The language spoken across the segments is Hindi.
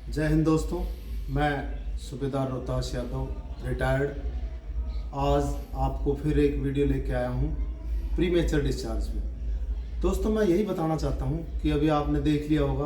जय हिंद दोस्तों। मैं सूबेदार रोहतास यादव रिटायर्ड आज आपको फिर एक वीडियो लेके आया हूँ प्रीमेचर डिस्चार्ज में। दोस्तों मैं यही बताना चाहता हूँ कि अभी आपने देख लिया होगा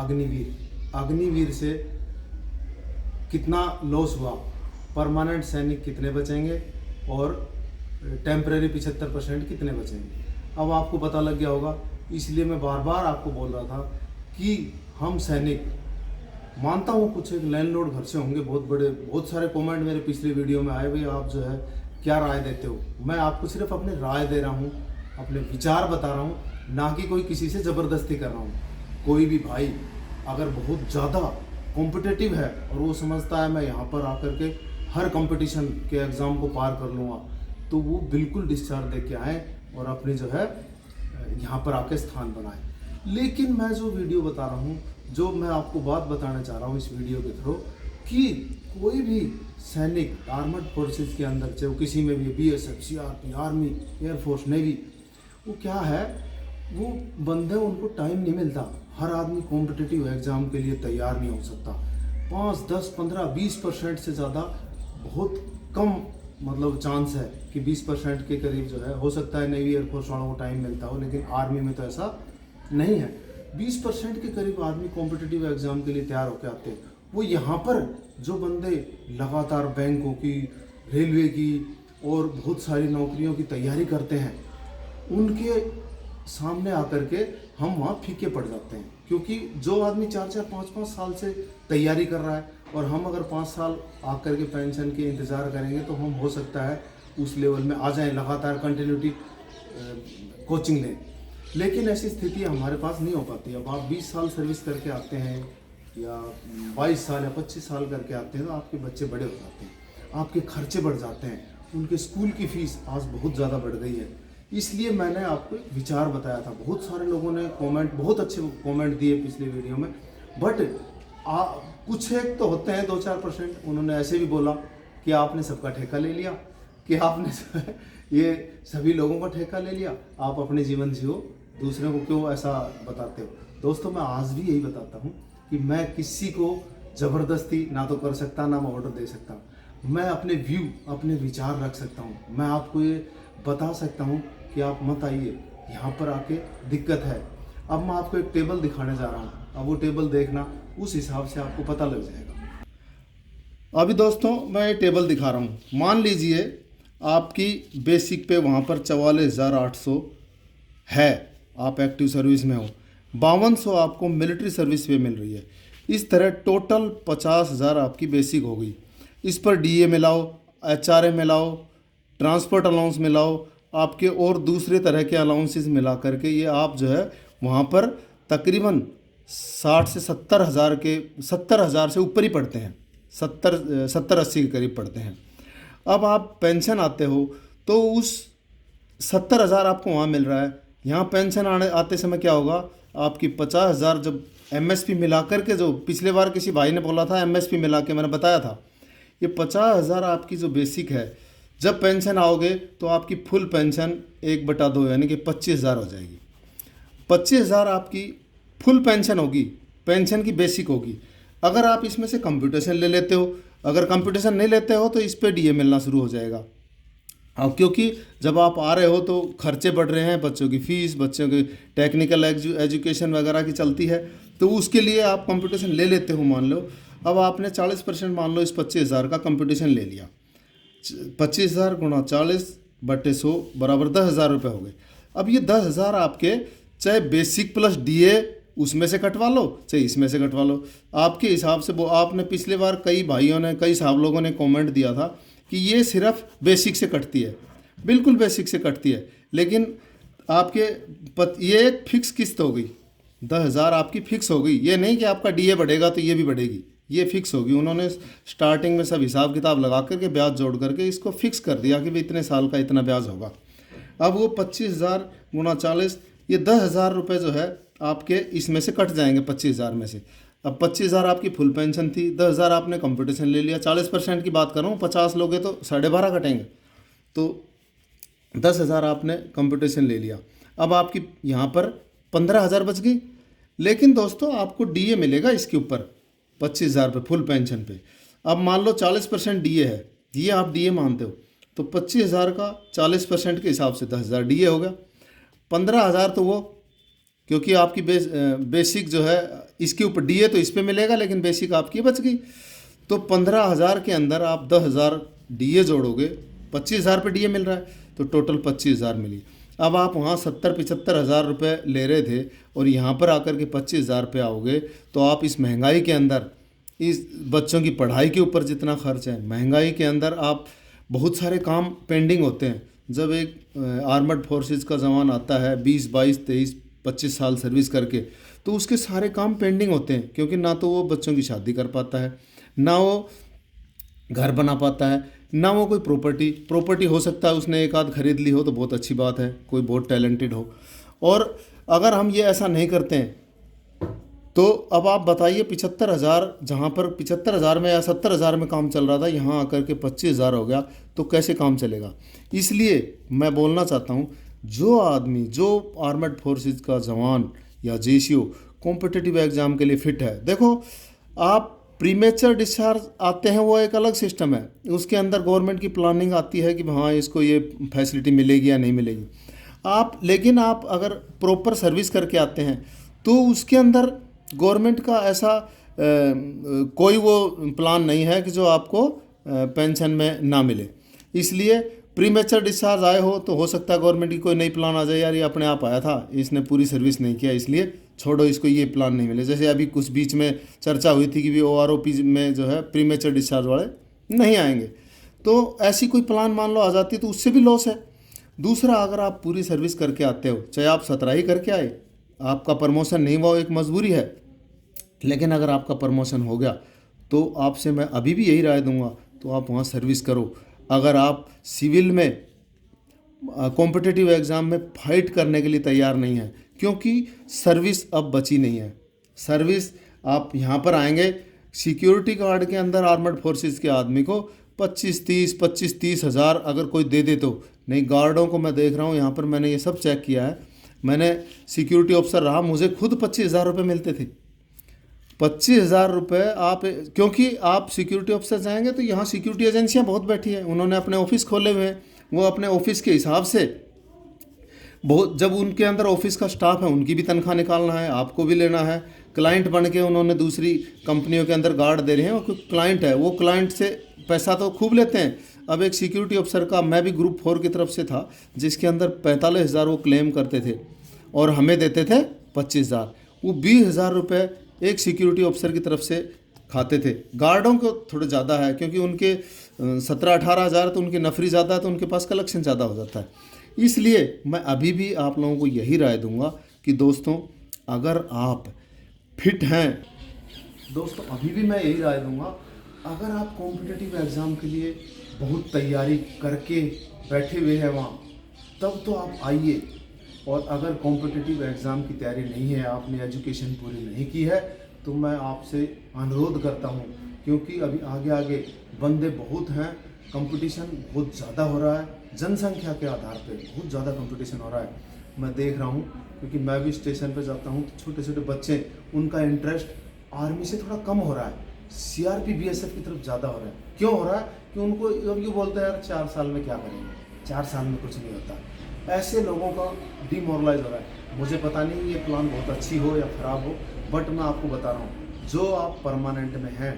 अग्निवीर से कितना लॉस हुआ, परमानेंट सैनिक कितने बचेंगे और टेम्परेरी 75% कितने बचेंगे। अब आपको पता लग गया होगा, इसलिए मैं बार बार आपको बोल रहा था कि हम सैनिक, मानता हूँ कुछ एक लैंडलॉर्ड घर से होंगे, बहुत बड़े, बहुत सारे कमेंट मेरे पिछले वीडियो में आए, भाई आप जो है क्या राय देते हो। मैं आपको सिर्फ अपनी राय दे रहा हूँ, अपने विचार बता रहा हूँ, ना कि कोई किसी से ज़बरदस्ती कर रहा हूँ। कोई भी भाई अगर बहुत ज़्यादा कॉम्पिटिटिव है और वो समझता है मैं यहाँ पर आकर के हर कंपटीशन के एग्ज़ाम को पार कर लूँगा, तो वो बिल्कुल डिस्चार्ज दे के आए और अपने जो है यहाँ पर आके स्थान बनाए। लेकिन मैं जो वीडियो बता रहा हूँ, जो मैं आपको बात बताना चाह रहा हूँ इस वीडियो के थ्रू, कि कोई भी सैनिक आर्मड फोर्सेस के अंदर, चाहे वो किसी में भी, BSF, CRP, army, air force, navy, वो क्या है, वो बंदे, उनको टाइम नहीं मिलता। हर आदमी कॉम्पिटिटिव एग्ज़ाम के लिए तैयार नहीं हो सकता। 5, 10, 15, 20% से ज़्यादा बहुत कम मतलब चांस है कि 20% के करीब जो है हो सकता है नेवी एयरफोर्स वालों को टाइम मिलता हो, लेकिन आर्मी में तो ऐसा नहीं है। 20% के करीब आदमी कॉम्पिटिटिव एग्ज़ाम के लिए तैयार होकर आते हैं। वो यहाँ पर जो बंदे लगातार बैंकों की, रेलवे की और बहुत सारी नौकरियों की तैयारी करते हैं, उनके सामने आकर के हम वहाँ फीके पड़ जाते हैं। क्योंकि जो आदमी 4-4, 5-5 साल से तैयारी कर रहा है और हम अगर 5 साल आकर के पेंशन के इंतज़ार करेंगे, तो हम हो सकता है उस लेवल में आ जाएं, लगातार कंटिन्यूटी कोचिंग लें। लेकिन ऐसी स्थिति हमारे पास नहीं हो पाती। अब आप 20 साल सर्विस करके आते हैं या 22 साल या 25 साल करके आते हैं, तो आपके बच्चे बड़े हो जाते हैं, आपके खर्चे बढ़ जाते हैं, उनके स्कूल की फ़ीस आज बहुत ज़्यादा बढ़ गई है। इसलिए मैंने आपको विचार बताया था। बहुत सारे लोगों ने कमेंट, बहुत अच्छे कमेंट दिए पिछले वीडियो में, बट कुछ एक तो होते हैं 2-4%, उन्होंने ऐसे भी बोला कि आपने सबका ठेका ले लिया, कि आपने ये सभी लोगों का ठेका ले लिया, आप अपने जीवन जियो, दूसरे को क्यों ऐसा बताते हो। दोस्तों मैं आज भी यही बताता हूँ कि मैं किसी को ज़बरदस्ती ना तो कर सकता, ना मैं ऑर्डर दे सकता। मैं अपने व्यू, अपने विचार रख सकता हूँ। मैं आपको ये बता सकता हूँ कि आप मत आइए, यहाँ पर आके दिक्कत है। अब मैं आपको एक टेबल दिखाने जा रहा हूँ, अब वो टेबल देखना, उस हिसाब से आपको पता लग जाएगा। अभी दोस्तों मैं ये टेबल दिखा रहा हूँ। मान लीजिए आपकी बेसिक पे वहाँ पर 44,800 है, आप एक्टिव सर्विस में हो, 5200 आपको मिलिट्री सर्विस पे मिल रही है। इस तरह टोटल 50,000 आपकी बेसिक हो गई। इस पर डीए मिलाओ, एचआरए मिलाओ, ट्रांसपोर्ट अलाउंस मिलाओ, आपके और दूसरे तरह के अलाउंसेस मिला करके ये आप जो है वहाँ पर तकरीबन 60 से 70,000 के, 70,000 से ऊपर ही पड़ते हैं, 70-80 के करीब पड़ते हैं। अब आप पेंशन आते हो तो उस 70,000 आपको वहाँ मिल रहा है। यहाँ पेंशन आते समय क्या होगा, आपकी 50,000 जब एमएसपी मिला करके, जो पिछले बार किसी भाई ने बोला था एमएसपी मिला के, मैंने बताया था, ये 50,000 आपकी जो बेसिक है, जब पेंशन आओगे तो आपकी फुल पेंशन 1/2 यानी कि 25,000 हो जाएगी। 25,000 आपकी फुल पेंशन होगी, पेंशन की बेसिक होगी। अगर आप इसमें से कंप्यूटेशन ले लेते हो, अगर कंप्यूटेशन नहीं लेते हो तो इस पर डीए मिलना शुरू हो जाएगा। अब क्योंकि जब आप आ रहे हो तो खर्चे बढ़ रहे हैं, बच्चों की फ़ीस, बच्चों की टेक्निकल एजुकेशन वगैरह की चलती है, तो उसके लिए आप कंप्यूटेशन ले लेते हो। मान लो अब आपने 40% मान लो इस 25,000 का कंप्यूटेशन ले लिया, 25,000 गुणा 40/100 बराबर 10,000 रुपये हो गए। अब ये 10,000 आपके, चाहे बेसिक प्लस डीए उसमें से कटवा लो, चाहे इसमें से कटवा लो, आपके हिसाब से। वो आपने पिछले बार कई भाइयों ने, कई साहब लोगों ने कमेंट दिया था कि ये सिर्फ बेसिक से कटती है। बिल्कुल बेसिक से कटती है, लेकिन आपके ये एक फिक्स किस्त हो गई, 10,000 आपकी फिक्स हो गई। ये नहीं कि आपका डीए बढ़ेगा तो ये भी बढ़ेगी, ये फिक्स होगी। उन्होंने स्टार्टिंग में सब हिसाब किताब लगा करके, ब्याज जोड़ करके इसको फिक्स कर दिया कि भाई इतने साल का इतना ब्याज होगा। अब वो 25,000 गुणा 40, ये 10,000 रुपये जो है आपके इसमें से कट जाएंगे 25,000 में से। अब 25,000 आपकी फुल पेंशन थी, 10,000 आपने कंपटीशन ले लिया, 40% की बात कर रहा हूँ, 50 लोगे तो 12.5 कटेंगे, तो 10,000 आपने कंपटीशन ले लिया। अब आपकी यहाँ पर 15,000 बच गई। लेकिन दोस्तों आपको डीए मिलेगा इसके ऊपर, 25,000 रुपये फुल पेंशन पे। अब मान लो 40% डीए है, ये आप डीए मानते हो, तो 25,000 का 40% के हिसाब से 10,000 डीए हो गया। 15,000 तो वो, क्योंकि आपकी बेसिक जो है इसके ऊपर डीए तो इस पे मिलेगा, लेकिन बेसिक आपकी बच गई। तो 15,000 के अंदर आप 10,000 डीए जोड़ोगे, 25,000 पे डीए मिल रहा है, तो टोटल 25,000 मिली। अब आप वहाँ 70-75,000 रुपये ले रहे थे और यहाँ पर आकर के 25,000 पे आओगे, तो आप इस महंगाई के अंदर, इस बच्चों की पढ़ाई के ऊपर जितना खर्च है, महंगाई के अंदर आप बहुत सारे काम पेंडिंग होते हैं। जब एक आर्मड फोर्सेस का जवान आता है 20, 22, 23, 25 साल सर्विस करके, तो उसके सारे काम पेंडिंग होते हैं, क्योंकि ना तो वो बच्चों की शादी कर पाता है, ना वो घर बना पाता है, ना वो कोई प्रॉपर्टी हो सकता है उसने एक आध खरीद ली हो तो बहुत अच्छी बात है, कोई बहुत टैलेंटेड हो। और अगर हम ये ऐसा नहीं करते हैं तो अब आप बताइए 75,000, जहाँ पर 75,000 में या 70,000 में काम चल रहा था, यहाँ आकर के 25,000 हो गया, तो कैसे काम चलेगा। इसलिए मैं बोलना चाहता हूँ, जो आदमी, जो आर्मड फोर्सेस का जवान या जेसीओ कॉम्पिटिटिव एग्ज़ाम के लिए फिट है, देखो आप प्रीमेचर डिस्चार्ज आते हैं वो एक अलग सिस्टम है, उसके अंदर गवर्नमेंट की प्लानिंग आती है कि हाँ इसको ये फैसिलिटी मिलेगी या नहीं मिलेगी। आप लेकिन आप अगर प्रॉपर सर्विस करके आते हैं तो उसके अंदर गवर्नमेंट का ऐसा कोई वो प्लान नहीं है कि जो आपको पेंशन में ना मिले। इसलिए प्रीमेचर डिस्चार्ज आए हो सकता है गवर्नमेंट की कोई नई प्लान आ जाए, यार ये अपने आप आया था, इसने पूरी सर्विस नहीं किया, इसलिए छोड़ो इसको, ये प्लान नहीं मिले। जैसे अभी कुछ बीच में चर्चा हुई थी कि भी OROP में जो है प्रीमेचर डिस्चार्ज वाले नहीं आएंगे, तो ऐसी कोई प्लान मान लो आ जाती तो उससे भी लॉस है। दूसरा, अगर आप पूरी सर्विस करके आते हो, चाहे आप 17 ही करके आए, आपका प्रमोशन नहीं हुआ, एक मजबूरी है, लेकिन अगर आपका प्रमोशन हो गया तो आपसे मैं अभी भी यही राय दूंगा, तो आप वहाँ सर्विस करो। अगर आप सिविल में कॉम्पिटिटिव एग्ज़ाम में फाइट करने के लिए तैयार नहीं है, क्योंकि सर्विस अब बची नहीं है। सर्विस आप यहाँ पर आएंगे, सिक्योरिटी गार्ड के अंदर आर्मड फोर्सेस के आदमी को 25-30 हज़ार अगर कोई दे दे तो नहीं। गार्डों को मैं देख रहा हूँ यहाँ पर, मैंने ये सब चेक किया है, मैंने सिक्योरिटी ऑफिसर रहा, मुझे खुद 25,000 रुपये मिलते थे। 25,000 रुपये आप, क्योंकि आप सिक्योरिटी ऑफिसर जाएंगे तो यहाँ सिक्योरिटी एजेंसियाँ बहुत बैठी हैं, उन्होंने अपने ऑफिस खोले हुए हैं, वो अपने ऑफिस के हिसाब से बहुत, जब उनके अंदर ऑफिस का स्टाफ है उनकी भी तनख्वाह निकालना है, आपको भी लेना है। क्लाइंट बन के उन्होंने दूसरी कंपनियों के अंदर गार्ड दे रहे हैं, और क्लाइंट है, वो क्लाइंट से पैसा तो खूब लेते हैं। अब एक सिक्योरिटी ऑफिसर का, मैं भी ग्रुप 4 की तरफ से था, जिसके अंदर 45,000 वो क्लेम करते थे और हमें देते थे 25,000। वो 20,000 रुपये एक सिक्योरिटी ऑफिसर की तरफ से खाते थे। गार्डों को थोड़े ज़्यादा है, क्योंकि उनके 17-18 हज़ार तो उनकी नफरी ज़्यादा है, तो उनके पास कलेक्शन ज़्यादा हो जाता है। इसलिए मैं अभी भी आप लोगों को यही राय दूंगा कि दोस्तों, अगर आप फिट हैं, दोस्तों अभी भी मैं यही राय दूंगा, अगर आप कॉम्पिटिटिव एग्ज़ाम के लिए बहुत तैयारी करके बैठे हुए हैं वहाँ, तब तो आप आइए। और अगर कॉम्पिटिटिव एग्ज़ाम की तैयारी नहीं है, आपने एजुकेशन पूरी नहीं की है, तो मैं आपसे अनुरोध करता हूँ, क्योंकि अभी आगे आगे बंदे बहुत हैं, कंपटीशन बहुत ज़्यादा हो रहा है, जनसंख्या के आधार पे बहुत ज़्यादा कंपटीशन हो रहा है। मैं देख रहा हूँ, क्योंकि मैं भी स्टेशन पे जाता हूँ, तो छोटे छोटे बच्चे, उनका इंटरेस्ट आर्मी से थोड़ा कम हो रहा है, CRP BSF की तरफ ज़्यादा हो रहा है। क्यों हो रहा है कि उनको अब ये बोलते हैं यार 4 साल में क्या करेंगे, 4 साल में कुछ नहीं होता। ऐसे लोगों का डिमोरलाइज हो रहा है। मुझे पता नहीं ये प्लान बहुत अच्छी हो या ख़राब हो, बट मैं आपको बता रहा हूँ, जो आप परमानेंट में हैं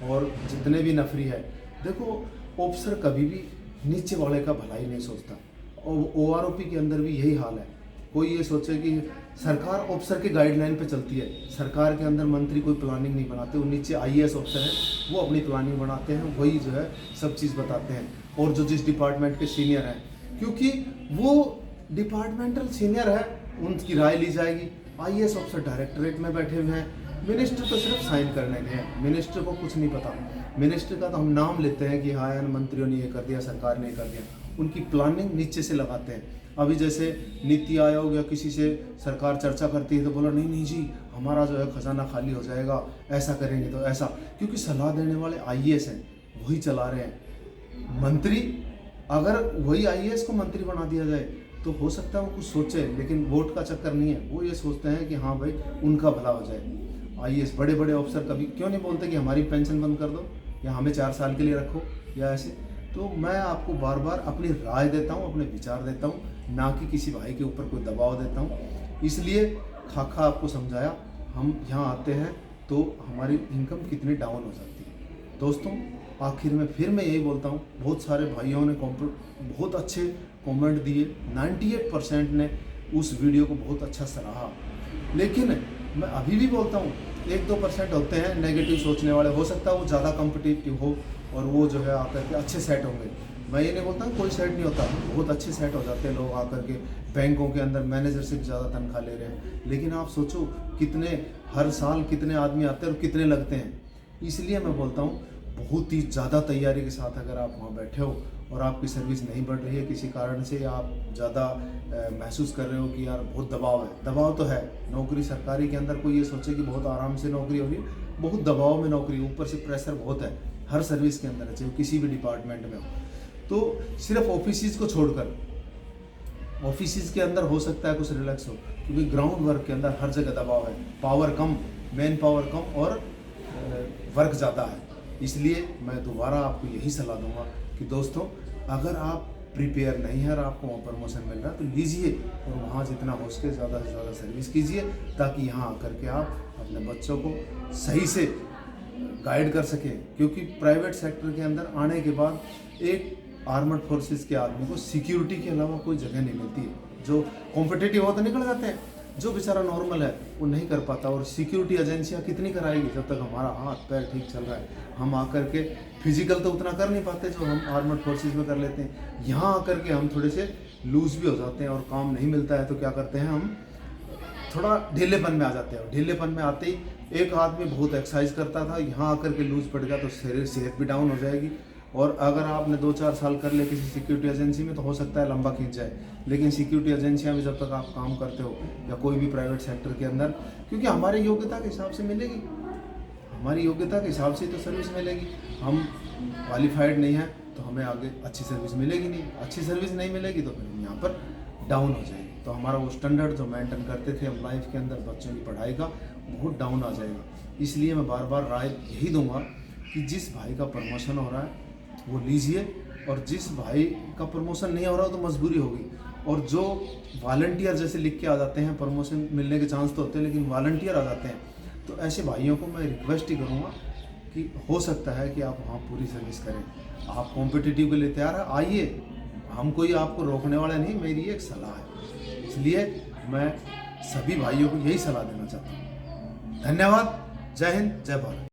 और जितने भी नफरी है, देखो ऑफिसर कभी भी नीचे वाले का भलाई नहीं सोचता, और OROP के अंदर भी यही हाल है। कोई ये सोचे कि सरकार ऑफिसर के गाइडलाइन पे चलती है, सरकार के अंदर मंत्री कोई प्लानिंग नहीं बनाते, वो नीचे IAS ऑफिसर हैं, वो अपनी प्लानिंग बनाते हैं, वही जो है सब चीज़ बताते हैं। और जो जिस डिपार्टमेंट के सीनियर हैं, क्योंकि वो डिपार्टमेंटल सीनियर है, उनकी राय ली जाएगी। IAS ऑफिसर डायरेक्टरेट में बैठे हुए हैं, मिनिस्टर तो सिर्फ साइन करने गए हैं, मिनिस्टर को कुछ नहीं पता। मिनिस्टर का तो हम नाम लेते हैं कि हाँ यार मंत्रियों ने ये कर दिया, सरकार ने ये कर दिया, उनकी प्लानिंग नीचे से लगाते हैं। अभी जैसे नीति आयोग या किसी से सरकार चर्चा करती है तो बोला नहीं नहीं जी, हमारा जो है खजाना खाली हो जाएगा, ऐसा करेंगे तो ऐसा, क्योंकि सलाह देने वाले IAS हैं, वही चला रहे हैं। मंत्री, अगर वही IAS को मंत्री बना दिया जाए तो हो सकता है वो कुछ सोचे, लेकिन वोट का चक्कर नहीं है, वो ये सोचते हैं कि हाँ भाई उनका भला हो जाए। IAS बड़े बड़े अफसर कभी क्यों नहीं बोलते कि हमारी पेंशन बंद कर दो या हमें 4 साल के लिए रखो या ऐसे। तो मैं आपको बार बार अपनी राय देता हूँ, अपने विचार देता हूँ, ना कि किसी भाई के ऊपर कोई दबाव देता हूँ। इसलिए खाका आपको समझाया, हम यहाँ आते हैं तो हमारी इनकम कितनी डाउन हो जाती है। दोस्तों आखिर में फिर मैं यही बोलता हूँ, बहुत सारे भाइयों ने बहुत अच्छे कमेंट दिए, 98% ने उस वीडियो को बहुत अच्छा सराहा। लेकिन मैं अभी भी बोलता हूँ 1-2% होते हैं नेगेटिव सोचने वाले, हो सकता है वो ज़्यादा कॉम्पिटिटिव हो और वो जो है आकर के अच्छे सेट होंगे। मैं ये नहीं बोलता कोई सेट नहीं होता, बहुत अच्छे सेट हो जाते हैं लोग आकर के, बैंकों के अंदर मैनेजर से भी ज़्यादा तनख्वाह ले रहे हैं। लेकिन आप सोचो कितने हर साल कितने आदमी आते हैं और कितने लगते हैं। इसलिए मैं बोलता हूँ बहुत ही ज़्यादा तैयारी के साथ अगर आप वहाँ बैठे हो और आपकी सर्विस नहीं बढ़ रही है किसी कारण से, या आप ज़्यादा महसूस कर रहे हो कि यार बहुत दबाव है, दबाव तो है। नौकरी सरकारी के अंदर कोई ये सोचे कि बहुत आराम से नौकरी हो रही है, बहुत दबाव में नौकरी, ऊपर से प्रेशर बहुत है हर सर्विस के अंदर है, चाहे किसी भी डिपार्टमेंट में हो। तो सिर्फ ऑफिस को छोड़कर ऑफिस के अंदर हो सकता है कुछ रिलैक्स हो, क्योंकि ग्राउंड वर्क के अंदर हर जगह दबाव है, पावर कम, मैन पावर कम और वर्क ज़्यादा है। इसलिए मैं दोबारा आपको यही सलाह दूंगा कि दोस्तों अगर आप प्रिपेयर नहीं है और आपको वहाँ प्रमोशन मिल रहा है तो लीजिए और वहाँ जितना हो सके ज़्यादा से ज़्यादा सर्विस कीजिए, ताकि यहाँ आकर के आप अपने बच्चों को सही से गाइड कर सकें। क्योंकि प्राइवेट सेक्टर के अंदर आने के बाद एक आर्मड फोर्सेस के आदमी को सिक्योरिटी के अलावा कोई जगह नहीं मिलती है। जो कॉम्पिटिटिव हो तो निकल जाते हैं, जो बेचारा नॉर्मल है वो नहीं कर पाता। और सिक्योरिटी एजेंसियां कितनी कराएगी जब तक हमारा हाथ पैर ठीक चल रहा है। हम आकर के फिजिकल तो उतना कर नहीं पाते जो हम आर्मड फोर्सेस में कर लेते हैं। यहाँ आकर के हम थोड़े से लूज भी हो जाते हैं और काम नहीं मिलता है तो क्या करते हैं, हम थोड़ा ढीलेपन में आ जाते हैं। ढीलेपन में आते ही एक आदमी बहुत एक्सरसाइज करता था, यहाँ आकर के लूज पड़ गया तो शरीर सेहत भी डाउन हो जाएगी। और अगर आपने 2-4 साल कर ले किसी सिक्योरिटी एजेंसी में तो हो सकता है लंबा खींच जाए। लेकिन सिक्योरिटी एजेंसियां में जब तक आप काम करते हो या कोई भी प्राइवेट सेक्टर के अंदर, क्योंकि हमारी योग्यता के हिसाब से मिलेगी, हमारी योग्यता के हिसाब से तो सर्विस मिलेगी। हम क्वालिफाइड नहीं हैं तो हमें आगे अच्छी सर्विस मिलेगी नहीं, अच्छी सर्विस नहीं मिलेगी तो फिर हम यहाँ पर डाउन हो जाएगी। तो हमारा वो स्टैंडर्ड जो मेंटेन करते थे हम लाइफ के अंदर बच्चों की पढ़ाई का, बहुत डाउन आ जाएगा। इसलिए मैं बार बार राय यही दूंगा कि जिस भाई का प्रमोशन हो रहा है वो लीजिए, और जिस भाई का प्रमोशन नहीं हो रहा तो मजबूरी होगी। और जो वॉलंटियर जैसे लिख के आ जाते हैं, प्रमोशन मिलने के चांस तो होते हैं लेकिन वॉलंटियर आ जाते हैं, तो ऐसे भाइयों को मैं रिक्वेस्ट ही करूँगा कि हो सकता है कि आप वहाँ पूरी सर्विस करें। आप कॉम्पिटिटिव के लिए तैयार है, आइए, हम कोई आपको रोकने वाला नहीं, मेरी एक सलाह है। इसलिए मैं सभी भाइयों को यही सलाह देना चाहता हूँ। धन्यवाद। जय हिंद, जय भारत।